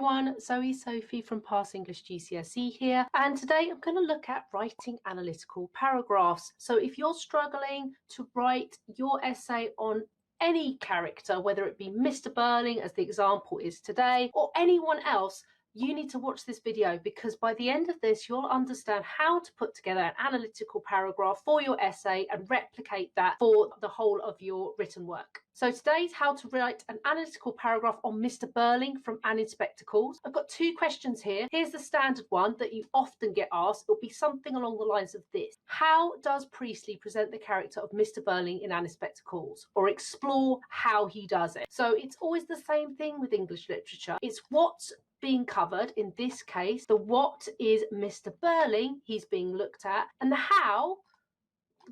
everyone, Sophie from Past English GCSE here, and today I'm going to look at writing analytical paragraphs. So if you're struggling to write your essay on any character, whether it be Mr Birling as the example is today, or anyone else, you need to watch this video because by the end of this you'll understand how to put together an analytical paragraph for your essay and replicate that for the whole of your written work. So today's how to write an analytical paragraph on Mr Birling from Annie Spectacles. I've got two questions here. Here's the standard one that you often get asked. It'll be something along the lines of this: how does Priestley present the character of Mr Birling in Annie Spectacles? Or explore how he does it. So it's always the same thing with English literature. It's what's being covered. In this case, the what is Mr Birling, he's being looked at, and the how,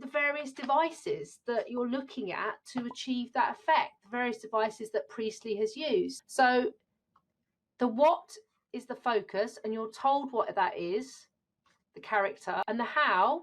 the various devices that you're looking at to achieve that effect, the various devices that Priestley has used. So the what is the focus, and you're told what that is, the character, and the how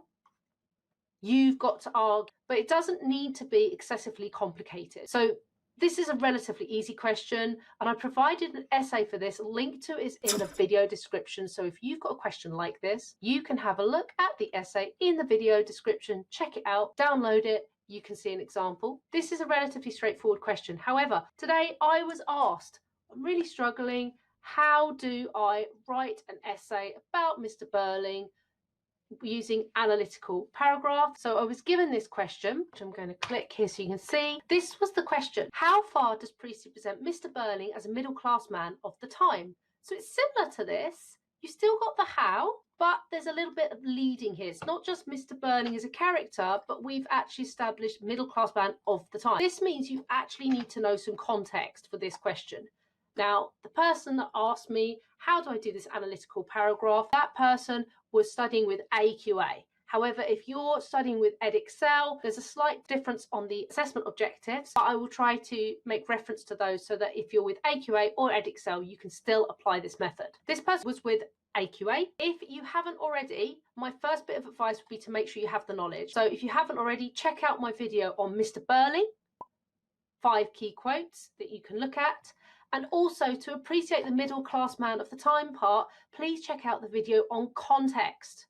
you've got to argue, but it doesn't need to be excessively complicated. So this is a relatively easy question, and I provided an essay for this. A link to it is in the video description. So if you've got a question like this, you can have a look at the essay in the video description, check it out, download it. You can see an example. This is a relatively straightforward question. However, today I was asked, I'm really struggling. How do I write an essay about Mr Birling using analytical paragraph? So I was given this question, which I'm going to click here so you can see. This was the question: how far does Priestley present Mr Birling as a middle-class man of the time? So it's similar to this. You still got the how, but there's a little bit of leading here. It's not just Mr Birling as a character, but we've actually established middle-class man of the time. This means you actually need to know some context for this question. Now, the person that asked me, how do I do this analytical paragraph? That person was studying with AQA. However, if you're studying with Edexcel, there's a slight difference on the assessment objectives, but I will try to make reference to those so that if you're with AQA or Edexcel, you can still apply this method. This person was with AQA. If you haven't already, my first bit of advice would be to make sure you have the knowledge. So if you haven't already, check out my video on Mr Birling, 5 key quotes that you can look at. And also, to appreciate the middle class man of the time part, please check out the video on context,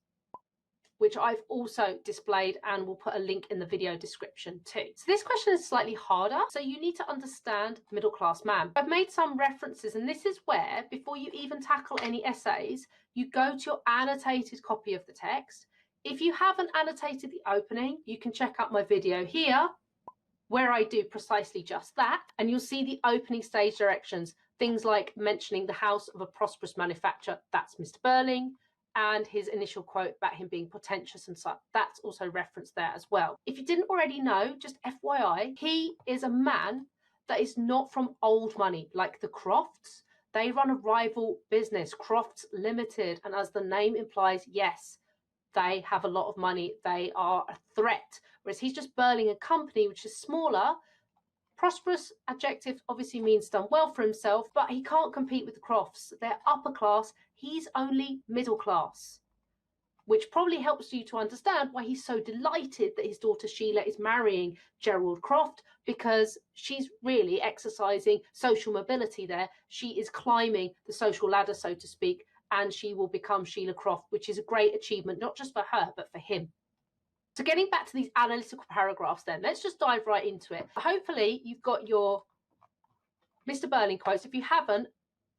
which I've also displayed and will put a link in the video description too. So this question is slightly harder, so you need to understand middle class man. I've made some references, and this is where, before you even tackle any essays, you go to your annotated copy of the text. If you haven't annotated the opening, you can check out my video here, where I do precisely just that, and you'll see the opening stage directions, things like mentioning the house of a prosperous manufacturer, that's Mr Birling, and his initial quote about him being portentous and such, that's also referenced there as well. If you didn't already know, just FYI, he is a man that is not from old money, like the Crofts. They run a rival business, Crofts Limited, and as the name implies, yes, they have a lot of money, they are a threat. Whereas he's just Birling a company which is smaller. Prosperous adjective obviously means done well for himself, but he can't compete with the Crofts. They're upper class, he's only middle class, which probably helps you to understand why he's so delighted that his daughter Sheila is marrying Gerald Croft, because she's really exercising social mobility there. She is climbing the social ladder, so to speak, and she will become Sheila Croft, which is a great achievement, not just for her, but for him. So getting back to these analytical paragraphs then, let's just dive right into it. Hopefully you've got your Mr Birling quotes. If you haven't,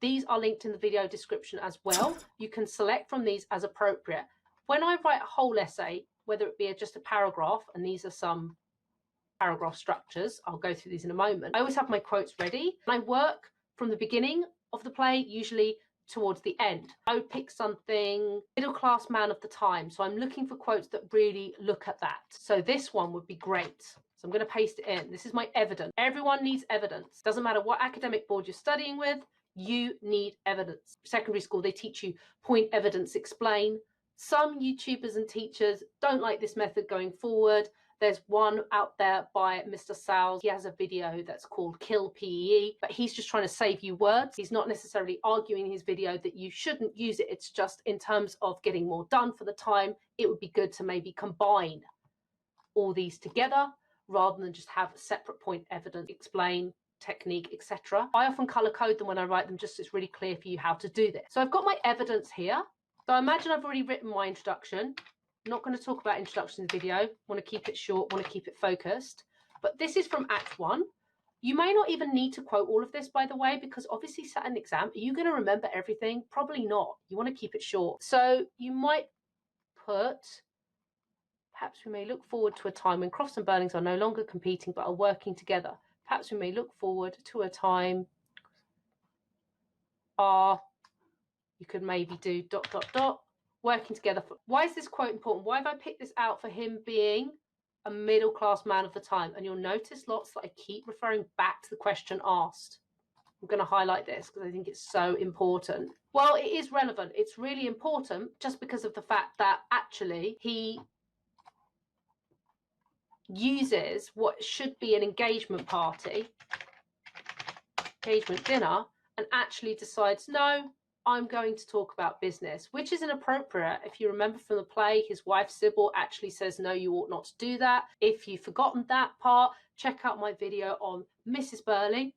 these are linked in the video description as well. You can select from these as appropriate. When I write a whole essay, whether it be just a paragraph, and these are some paragraph structures, I'll go through these in a moment, I always have my quotes ready. And I work from the beginning of the play, usually towards the end. I would pick something middle class man of the time. So I'm looking for quotes that really look at that. So this one would be great. So I'm going to paste it in. This is my evidence. Everyone needs evidence. Doesn't matter what academic board you're studying with, you need evidence. Secondary school, they teach you point, evidence, explain. Some YouTubers and teachers don't like this method going forward. There's one out there by Mr Sales. He has a video that's called Kill PEE, but he's just trying to save you words. He's not necessarily arguing in his video that you shouldn't use it. It's just in terms of getting more done for the time, it would be good to maybe combine all these together rather than just have a separate point, evidence, explain, technique, etc. I often color code them when I write them, just so it's really clear for you how to do this. So I've got my evidence here. So imagine I've already written my introduction. I'm not going to talk about introduction in the video. I want to keep it short, want to keep it focused. But this is from Act 1. You may not even need to quote all of this, by the way, because obviously sat an exam, are you going to remember everything? Probably not. You want to keep it short. So you might put, perhaps we may look forward to a time when Crofts and Birlings are no longer competing but are working together. Perhaps we may look forward to a time you could maybe do ... working together. Why is this quote important? Why have I picked this out for him being a middle-class man of the time? And you'll notice lots that I keep referring back to the question asked. I'm going to highlight this because I think it's so important. Well, it is relevant. It's really important just because of the fact that actually he uses what should be an engagement party, engagement dinner, and actually decides, no, I'm going to talk about business, which is inappropriate. If you remember from the play, his wife Sybil actually says, no, you ought not to do that. If you've forgotten that part, check out my video on Mrs Birling,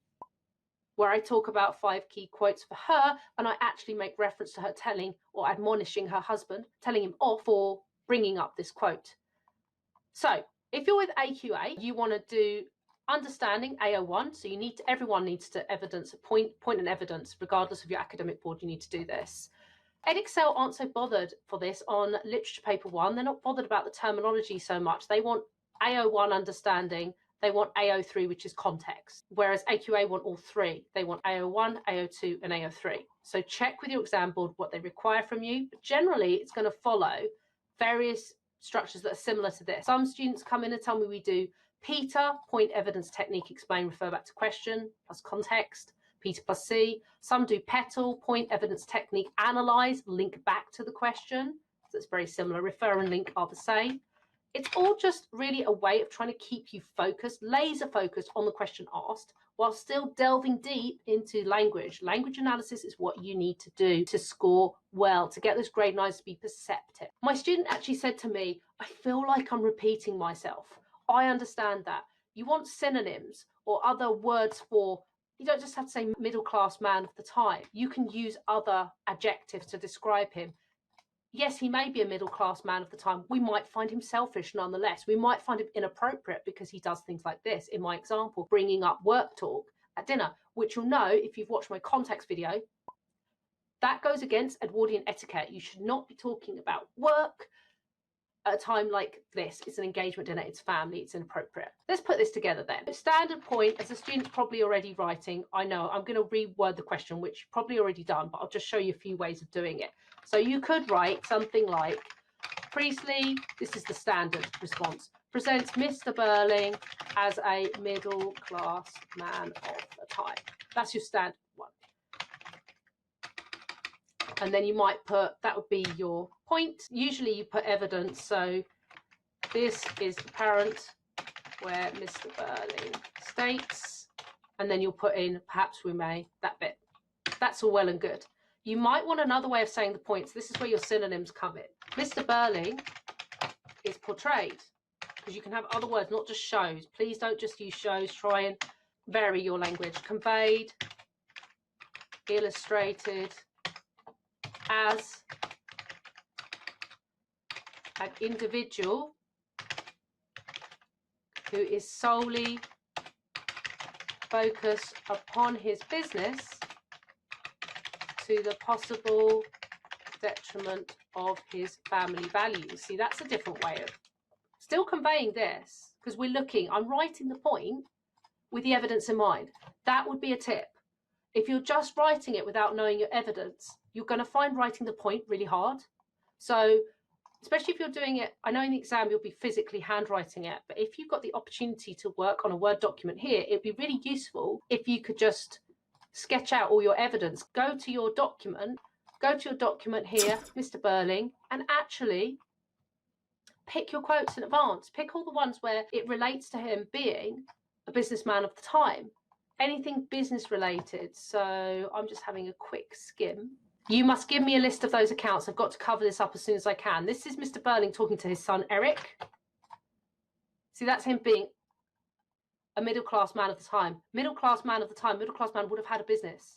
where I talk about 5 key quotes for her, and I actually make reference to her telling or admonishing her husband, telling him off for bringing up this quote. So if you're with AQA, you want to do understanding AO1, so you need to, everyone needs to evidence a point and evidence, regardless of your academic board. You need to do this. Edexcel aren't so bothered for this on literature paper 1. They're not bothered about the terminology so much. They want AO1 understanding, they want AO3, which is context, whereas AQA want all 3. They want AO1, AO2 and AO3. So check with your exam board what they require from you, but generally it's going to follow various structures that are similar to this. Some students come in and tell me we do PEETER, point, evidence, technique, explain, refer back to question, plus context, PEETER plus C. Some do PETAL, point, evidence, technique, analyze, link back to the question. So it's very similar. Refer and link are the same. It's all just really a way of trying to keep you focused, laser focused on the question asked, while still delving deep into language. Language analysis is what you need to do to score well, to get those grade 9s to be perceptive. My student actually said to me, I feel like I'm repeating myself. I understand that. You want synonyms or other words for, you don't just have to say middle-class man of the time. You can use other adjectives to describe him. Yes, he may be a middle-class man of the time. We might find him selfish nonetheless. We might find him inappropriate because he does things like this. In my example, bringing up work talk at dinner, which you'll know if you've watched my context video, that goes against Edwardian etiquette. You should not be talking about work at a time like this. It's an engagement dinner, it's family, it's inappropriate. Let's put this together then. Standard point, as the student's probably already writing, I know I'm going to reword the question, which you've probably already done, but I'll just show you a few ways of doing it. So you could write something like, Priestley, this is the standard response, presents Mr Birling as a middle-class man of the time. That's your standard one. And then you might put, that would be your point. Usually you put evidence, so this is apparent where Mr Birling states, and then you'll put in, perhaps we may, that bit. That's all well and good. You might want another way of saying the points. This is where your synonyms come in. Mr Birling is portrayed, because you can have other words, not just shows. Please don't just use shows. Try and vary your language. Conveyed, illustrated, as an individual who is solely focused upon his business to the possible detriment of his family values. See, that's a different way of still conveying this, because we're looking, I'm writing the point with the evidence in mind. That would be a tip. If you're just writing it without knowing your evidence, you're going to find writing the point really hard. So especially if you're doing it, I know in the exam you'll be physically handwriting it, but if you've got the opportunity to work on a Word document here, it'd be really useful if you could just sketch out all your evidence. Go to your document here, Mr Birling, and actually pick your quotes in advance. Pick all the ones where it relates to him being a businessman of the time. Anything business related. So I'm just having a quick skim. You must give me a list of those accounts. I've got to cover this up as soon as I can. This is Mr Birling talking to his son Eric. See, that's him being a middle-class man of the time. Middle-class man of the time, middle-class man would have had a business.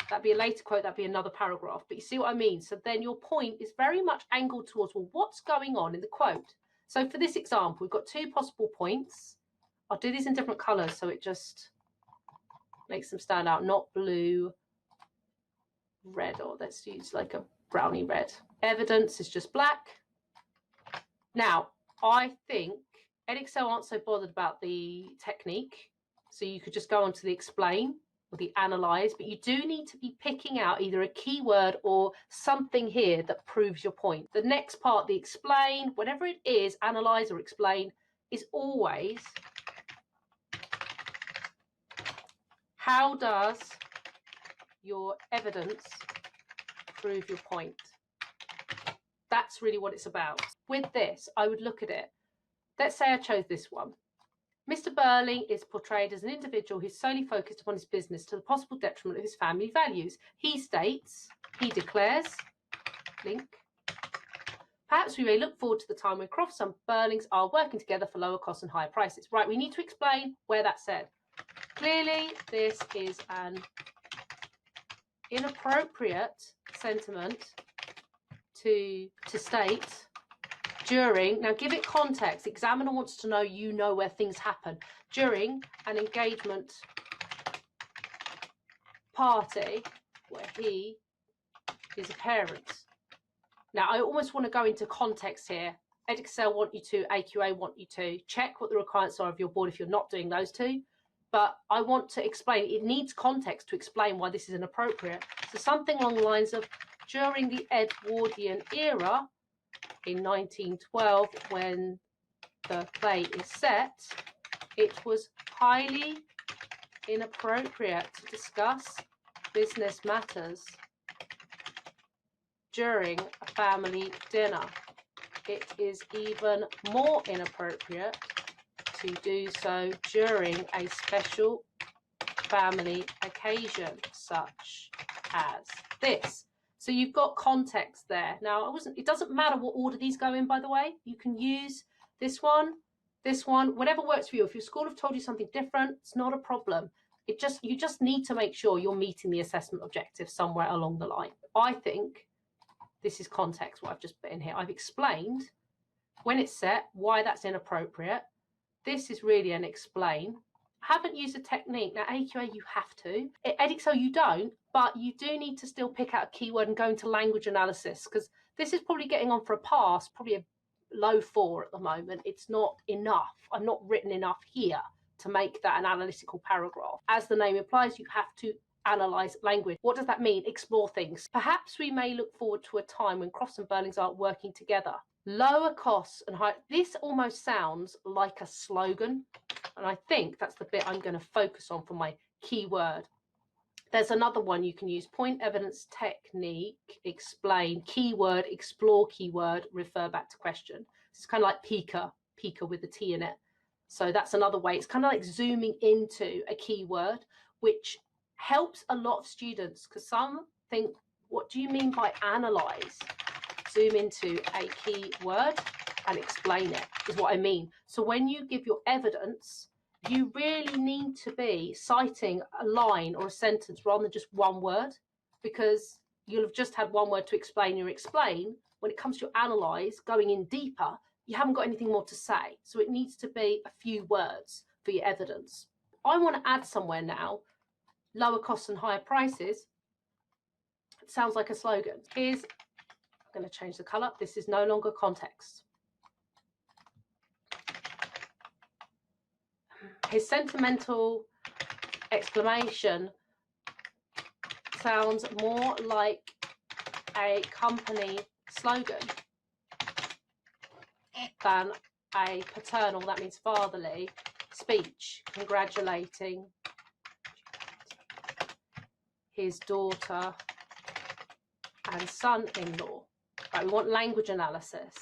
That'd be a later quote, that'd be another paragraph. But you see what I mean? So then your point is very much angled towards, well, what's going on in the quote? So for this example, we've got two possible points. I'll do these in different colours so it just makes them stand out, not blue, red, or let's use like a brownie red. Evidence is just black. Now, I think Edexcel aren't so bothered about the technique, so you could just go on to the explain or the analyze, but you do need to be picking out either a keyword or something here that proves your point. The next part, the explain, whatever it is, analyze or explain, is always how does your evidence prove your point? That's really what it's about. With this, I would look at it. Let's say I chose this one. Mr. Birling is portrayed as an individual who's solely focused upon his business to the possible detriment of his family values. He states, he declares, link, perhaps we may look forward to the time when Crofts and Birlings are working together for lower costs and higher prices. Right, we need to explain where that's said. Clearly, this is an inappropriate sentiment to state during, now give it context, the examiner wants to know you know where things happen, during an engagement party where he is a parent. Now I almost want to go into context here. Edexcel want you to, AQA want you to check what the requirements are of your board if you're not doing those two, but I want to explain, it needs context to explain why this is inappropriate. So something along the lines of, during the Edwardian era, in 1912, when the play is set, it was highly inappropriate to discuss business matters during a family dinner. It is even more inappropriate to do so during a special family occasion such as this. So you've got context there. Now, it doesn't matter what order these go in, by the way. You can use this one, whatever works for you. If your school have told you something different, it's not a problem. You just need to make sure you're meeting the assessment objective somewhere along the line. I think this is context, what I've just put in here. I've explained when it's set, why that's inappropriate. This is really an explain. I haven't used a technique. Now, AQA, you have to. At Edexcel, you don't, but you do need to still pick out a keyword and go into language analysis, because this is probably getting on for a pass, probably a low 4 at the moment. It's not enough. I'm not written enough here to make that an analytical paragraph. As the name implies, you have to analyze language. What does that mean? Explore things. Perhaps we may look forward to a time when Crofts and Birlings are working together. Lower costs and high. This almost sounds like a slogan, and I think that's the bit I'm going to focus on for my keyword. There's another one you can use: point, evidence, technique, explain, keyword, explore keyword, refer back to question. It's kind of like PEETER with the T in it. So that's another way. It's kind of like zooming into a keyword, which helps a lot of students, because some think, what do you mean by analyze? Zoom into a keyword and explain it, is what I mean. So when you give your evidence, you really need to be citing a line or a sentence rather than just one word, because you'll have just had one word to explain your explain. When it comes to your analyze, going in deeper, you haven't got anything more to say. So it needs to be a few words for your evidence. I want to add somewhere now, lower costs and higher prices. It sounds like a slogan. I'm going to change the color. This is no longer context. His sentimental exclamation sounds more like a company slogan than a paternal, that means fatherly, speech congratulating his daughter and son-in-law. Right, we want language analysis.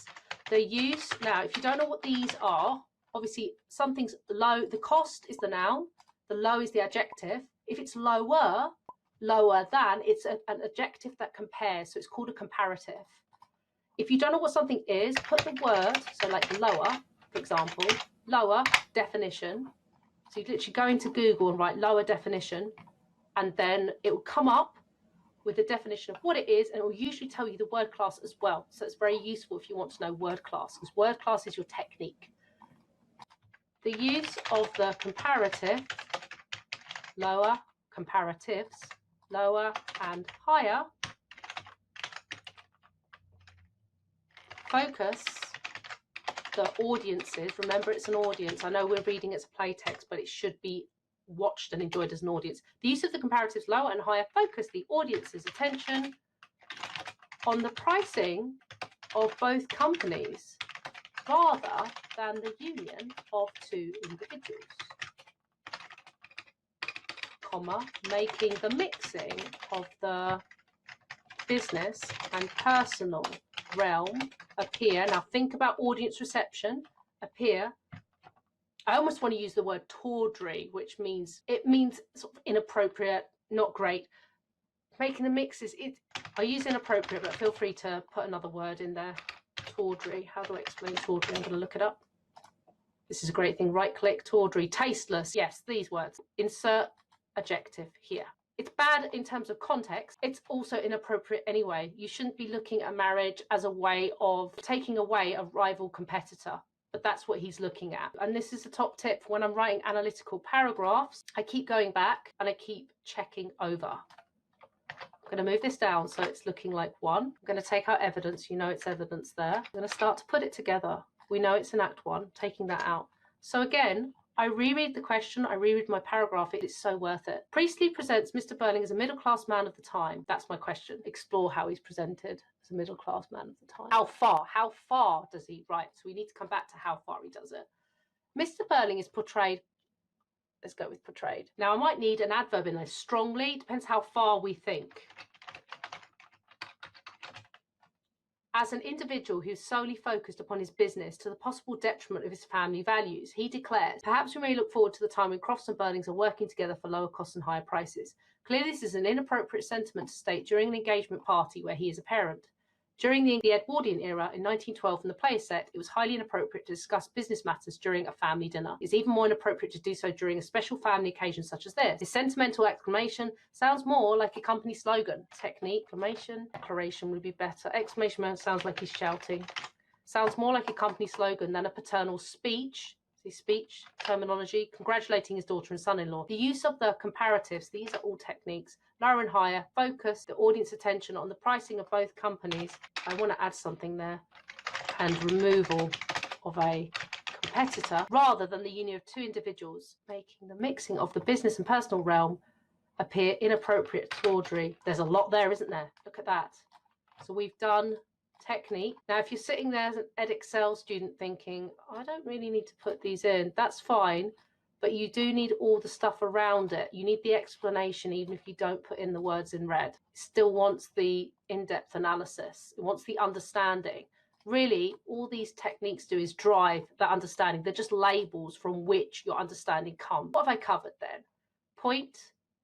The use, now, if you don't know what these are, obviously something's low, the cost is the noun, the low is the adjective. If it's lower than, it's an adjective that compares, so it's called a comparative. If you don't know what something is, put the word, so like lower, for example, lower, definition, So you literally go into Google and write lower definition, and then it will come up with the definition of what it is, and it will usually tell you the word class as well. So it's very useful if you want to know word class, because word class is your technique. The use of the comparative, lower, comparatives, lower and higher, focus the audiences. Remember, it's an audience. I know we're reading it's a play text, but it should be watched and enjoyed as an audience. The use of the comparatives lower and higher focus the audience's attention on the pricing of both companies rather than the union of two individuals, comma, making the mixing of the business and personal realm appear. Now think about audience reception. Appear. I almost want to use the word tawdry, which means sort of inappropriate, not great. Making the mixes, I use inappropriate, but feel free to put another word in there. Tawdry. How do I explain tawdry? I'm going to look it up. This is a great thing. Right click, tawdry, tasteless. Yes, these words. Insert adjective here. It's bad in terms of context. It's also inappropriate anyway. You shouldn't be looking at marriage as a way of taking away a rival competitor. But that's what he's looking at. And this is a top tip for when I'm writing analytical paragraphs. I keep going back and I keep checking over. I'm going to move this down so it's looking like one. I'm going to take out evidence. You know it's evidence there. I'm going to start to put it together. We know it's in Act 1, taking that out. So again, I reread the question, I reread my paragraph, it is so worth it. Priestley presents Mr Birling as a middle-class man of the time. That's my question. Explore how he's presented as a middle-class man of the time. How far does he write? So we need to come back to how far he does it. Mr Birling is portrayed, let's go with portrayed. Now I might need an adverb in there, strongly, depends how far we think. As an individual who's solely focused upon his business to the possible detriment of his family values, he declares, perhaps we may look forward to the time when Crofts and Birlings are working together for lower costs and higher prices. Clearly this is an inappropriate sentiment to state during an engagement party where he is a parent. During the Edwardian era in 1912 when the play is set, it was highly inappropriate to discuss business matters during a family dinner. It's even more inappropriate to do so during a special family occasion such as this. His sentimental exclamation sounds more like a company slogan. Technique, exclamation, declaration would be better. Exclamation sounds like he's shouting. Sounds more like a company slogan than a paternal speech. Speech terminology, congratulating his daughter and son-in-law. The use of the comparatives, these are all techniques. Lower and higher, focus the audience attention on the pricing of both companies. I want to add something there. And removal of a competitor rather than the union of two individuals, making the mixing of the business and personal realm appear inappropriate, tawdry. There's a lot there, isn't there? Look at that. So we've done technique. Now, if you're sitting there as an Edexcel student thinking, I don't really need to put these in, that's fine, but you do need all the stuff around it. You need the explanation, even if you don't put in the words in red. It still wants the in-depth analysis. It wants the understanding. Really, all these techniques do is drive that understanding. They're just labels from which your understanding comes. What have I covered then? Point,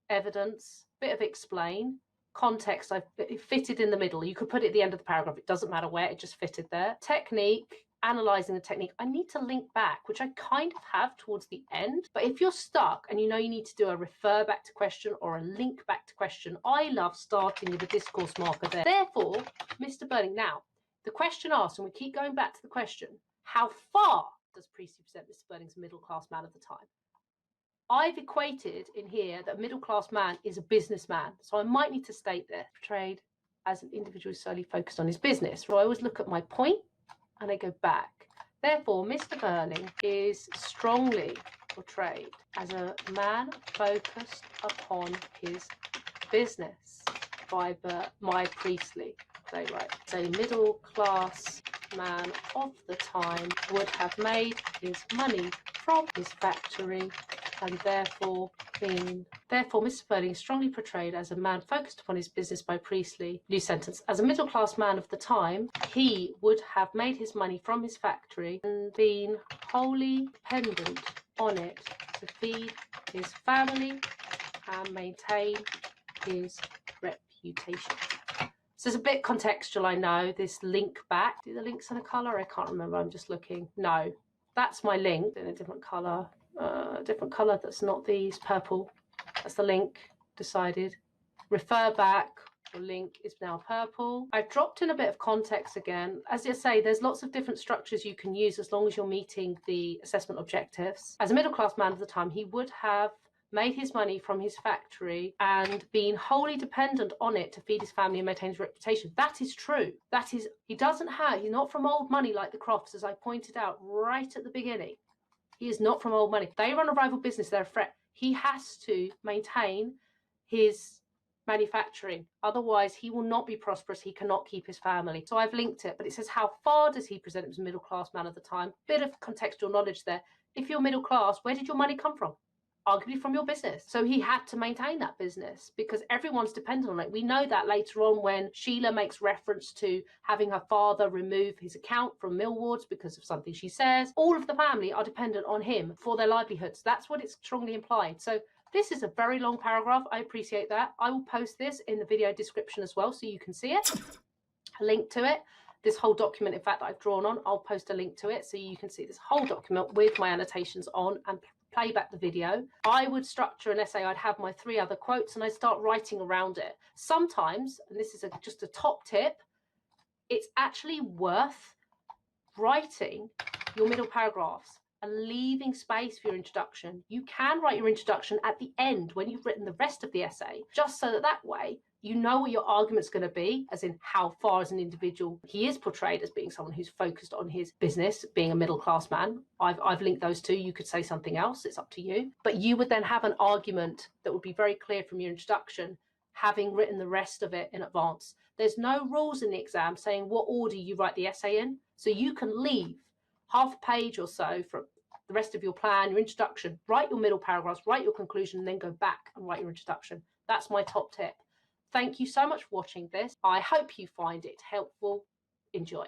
evidence, bit of explain, context, I've fitted in the middle. You could put it at the end of the paragraph. It doesn't matter where, it just fitted there. Technique, analysing the technique. I need to link back, which I kind of have towards the end. But if you're stuck and you know you need to do a refer back to question or a link back to question, I love starting with a discourse marker there. Therefore, Mr Birling, now, the question asked, and we keep going back to the question, how far does Priestley present Mr Birling as a middle-class man of the time? I've equated in here that a middle-class man is a businessman. So I might need to state this, portrayed as an individual solely focused on his business. So I always look at my point and I go back. Therefore, Mr Birling is strongly portrayed as a man focused upon his business by Priestley. They write, a middle-class man of the time would have made his money from his factory and therefore Mr Birling is strongly portrayed as a man focused upon his business by Priestley. New sentence. As a middle-class man of the time, he would have made his money from his factory and been wholly dependent on it to feed his family and maintain his reputation. So it's a bit contextual, I know, this link back. Do the links in a colour? I can't remember, I'm just looking. No, that's my link in a different colour. different colour that's not these, purple. That's the link, decided. Refer back, the link is now purple. I've dropped in a bit of context again. As I say, there's lots of different structures you can use as long as you're meeting the assessment objectives. As a middle class man at the time, he would have made his money from his factory and been wholly dependent on it to feed his family and maintain his reputation. That is true. That is, he's not from old money like the Crofts, as I pointed out right at the beginning. He is not from old money. They run a rival business, they're a threat. He has to maintain his manufacturing. Otherwise, he will not be prosperous. He cannot keep his family. So I've linked it, but it says, how far does he present him as a middle class man at the time? Bit of contextual knowledge there. If you're middle class, where did your money come from? Arguably from your business. So he had to maintain that business because everyone's dependent on it. We know that later on when Sheila makes reference to having her father remove his account from Millwards because of something she says. All of the family are dependent on him for their livelihoods. That's what it's strongly implied. So this is a very long paragraph. I appreciate that. I will post this in the video description as well so you can see it. A link to it. This whole document, in fact, that I've drawn on, I'll post a link to it so you can see this whole document with my annotations on and play back the video. I would structure an essay. I'd have my 3 other quotes and I'd start writing around it. Sometimes, and this is just a top tip, it's actually worth writing your middle paragraphs and leaving space for your introduction. You can write your introduction at the end when you've written the rest of the essay, just so that way you know what your argument's going to be, as in how far as an individual he is portrayed as being someone who's focused on his business, being a middle class man. I've linked those two. You could say something else. It's up to you. But you would then have an argument that would be very clear from your introduction, having written the rest of it in advance. There's no rules in the exam saying what order you write the essay in. So you can leave half a page or so from the rest of your plan, your introduction, write your middle paragraphs, write your conclusion, and then go back and write your introduction. That's my top tip. Thank you so much for watching this. I hope you find it helpful. Enjoy.